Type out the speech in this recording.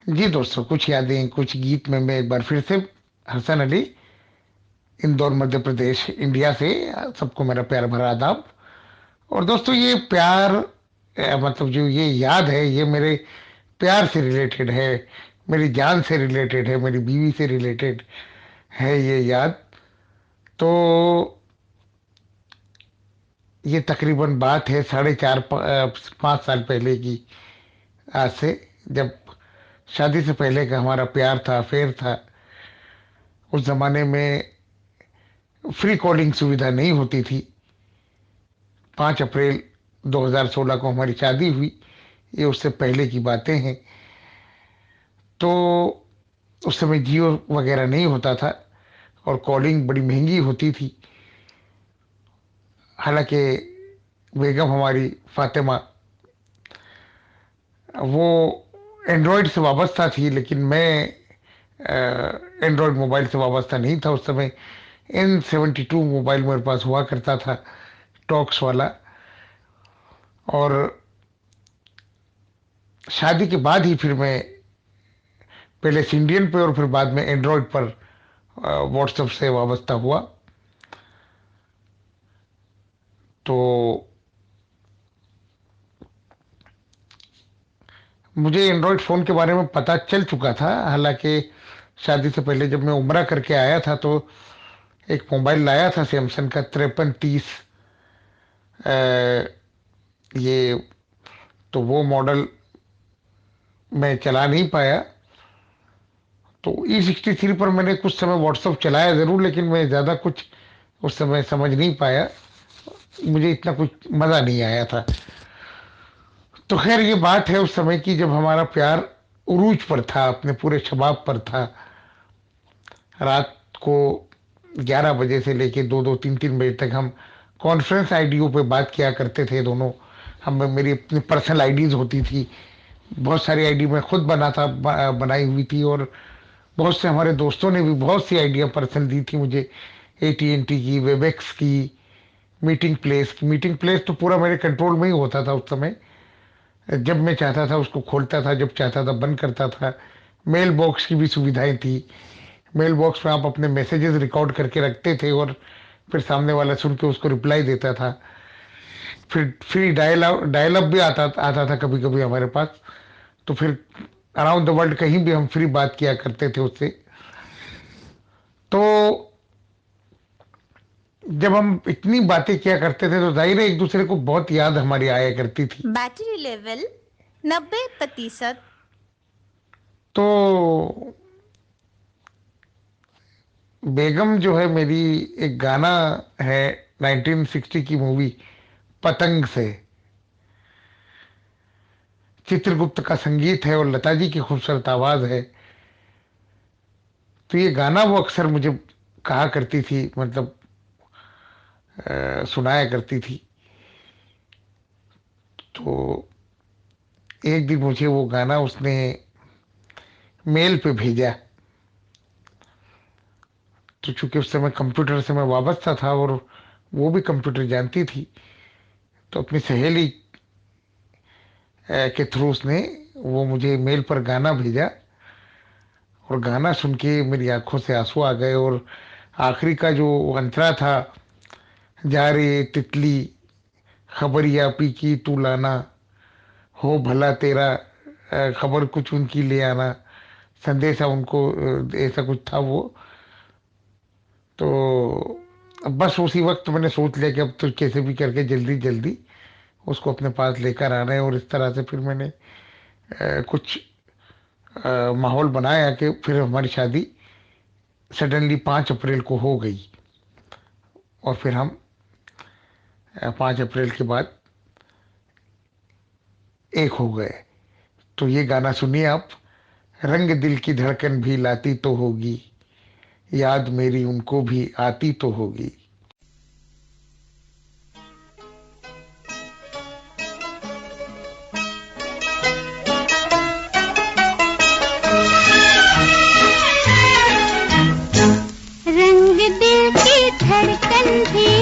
जी दोस्तों, कुछ यादें कुछ गीत में मैं एक बार फिर से हसन अली, इंदौर मध्य प्रदेश इंडिया से। सबको मेरा प्यार भरा आदाब। और दोस्तों, ये प्यार मतलब जो ये याद है, ये मेरे प्यार से रिलेटेड है, मेरी जान से रिलेटेड है, मेरी बीवी से रिलेटेड है ये याद। तो ये तकरीबन बात है 5 साल पहले की, आज से, जब शादी से पहले का हमारा प्यार था, अफेयर था। उस जमाने में फ्री कॉलिंग सुविधा नहीं होती थी। 5 अप्रैल 2016 को हमारी शादी हुई। ये उससे पहले की बातें हैं। तो उस समय जियो वगैरह नहीं होता था और कॉलिंग बड़ी महंगी होती थी। हालांकि बेगम हमारी फातिमा, वो एंड्रॉयड से वाबस्ता थी, लेकिन मैं एंड्रॉयड मोबाइल से वाबस्ता नहीं था उस समय। N72 मोबाइल मेरे पास हुआ करता था, टॉक्स वाला। और शादी के बाद ही फिर मैं पहले सिंडियन पे और फिर बाद में एंड्रॉयड पर व्हाट्सएप से वाबस्ता हुआ। तो मुझे एंड्रॉयड फ़ोन के बारे में पता चल चुका था। हालांकि शादी से पहले जब मैं उम्रा करके आया था, तो एक मोबाइल लाया था सैमसंग का 5330। ये तो वो मॉडल मैं चला नहीं पाया। तो E63 पर मैंने कुछ समय व्हाट्सएप चलाया ज़रूर, लेकिन मैं ज़्यादा कुछ उस समय समझ नहीं पाया। मुझे इतना कुछ मज़ा नहीं आया था। तो खैर, ये बात है उस समय की, जब हमारा प्यार उरूज पर था, अपने पूरे शबाब पर था। रात को 11 बजे से लेके 2-2, 3-3 बजे तक हम कॉन्फ्रेंस आईडियो पे बात किया करते थे दोनों। हम मेरी अपनी पर्सनल आईडीज होती थी। बहुत सारी आईडी मैं खुद बनाई हुई थी, और बहुत से हमारे दोस्तों ने भी बहुत सी आइडिया पर्सनल दी थी मुझे। AT&T की, वेबएक्स की, मीटिंग प्लेस की। मीटिंग प्लेस तो पूरा मेरे कंट्रोल में ही होता था उस समय। जब मैं चाहता था उसको खोलता था, जब चाहता था बंद करता था। मेल बॉक्स की भी सुविधाएं थी। मेल बॉक्स में आप अपने मैसेजेस रिकॉर्ड करके रखते थे, और फिर सामने वाला सुन के उसको रिप्लाई देता था। फिर फ्री डायल अप भी आता आता था कभी कभी हमारे पास। तो फिर अराउंड द वर्ल्ड कहीं भी हम फ्री बात किया करते थे उससे। तो जब हम इतनी बातें किया करते थे, तो जाहिर है एक दूसरे को बहुत याद हमारी आया करती थी। Battery level 90%। तो बेगम जो है मेरी, एक गाना है 1960 की मूवी पतंग से। चित्रगुप्त का संगीत है और लता जी की खूबसूरत आवाज है। तो ये गाना वो अक्सर मुझे कहा करती थी, मतलब सुनाया करती थी। तो एक दिन मुझे वो गाना उसने मेल पे भेजा। तो चूंकि उस समय कंप्यूटर से मैं वाबस्ता था, और वो भी कंप्यूटर जानती थी, तो अपनी सहेली के थ्रू उसने वो मुझे मेल पर गाना भेजा। और गाना सुन के मेरी आंखों से आंसू आ गए। और आखिरी का जो अंतरा था, जा रे तितली खबरिया पी की तू लाना, हो भला तेरा खबर कुछ उनकी ले आना, संदेशा उनको, ऐसा कुछ था वो। तो अब बस उसी वक्त मैंने सोच लिया कि अब तो कैसे भी करके जल्दी जल्दी उसको अपने पास लेकर आना है। और इस तरह से फिर मैंने कुछ माहौल बनाया कि फिर हमारी शादी सडनली 5 अप्रैल को हो गई। और फिर हम 5 अप्रैल के बाद एक हो गए। तो ये गाना सुनिए आप। रंग दिल की धड़कन भी लाती तो होगी, याद मेरी उनको भी आती तो होगी। रंग दिल की धड़कन भी